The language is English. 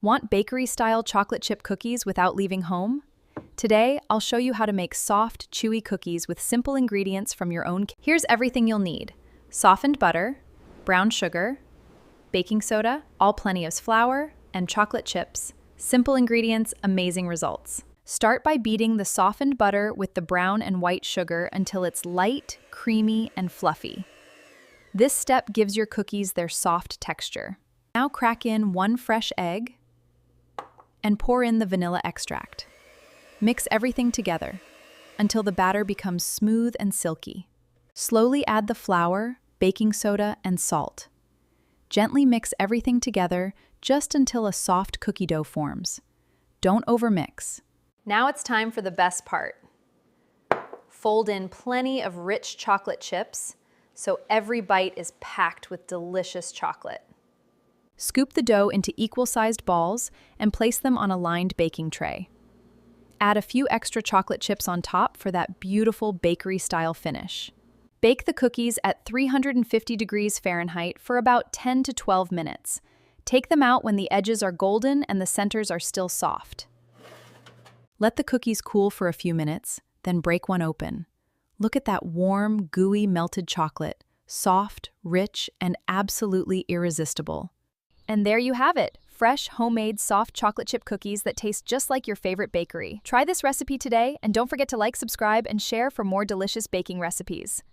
Want bakery-style chocolate chip cookies without leaving home? Today, I'll show you how to make soft, chewy cookies with simple ingredients from your own kitchen. Here's everything you'll need: softened butter, brown sugar, baking soda, all-plenty-of flour, and chocolate chips. Simple ingredients, amazing results. Start by beating the softened butter with the brown and white sugar until it's light, creamy, and fluffy. This step gives your cookies their soft texture. Now crack in 1 fresh egg and pour in the vanilla extract. Mix everything together until the batter becomes smooth and silky. Slowly add the flour, baking soda, and salt. Gently mix everything together just until a soft cookie dough forms. Don't overmix. Now it's time for the best part. Fold in plenty of rich chocolate chips so every bite is packed with delicious chocolate. Scoop the dough into equal-sized balls and place them on a lined baking tray. Add a few extra chocolate chips on top for that beautiful bakery-style finish. Bake the cookies at 350 degrees Fahrenheit for about 10 to 12 minutes. Take them out when the edges are golden and the centers are still soft. Let the cookies cool for a few minutes, then break one open. Look at that warm, gooey melted chocolate, soft, rich, and absolutely irresistible. And there you have it, fresh, homemade, soft chocolate chip cookies that taste just like your favorite bakery. Try this recipe today, and don't forget to like, subscribe, and share for more delicious baking recipes.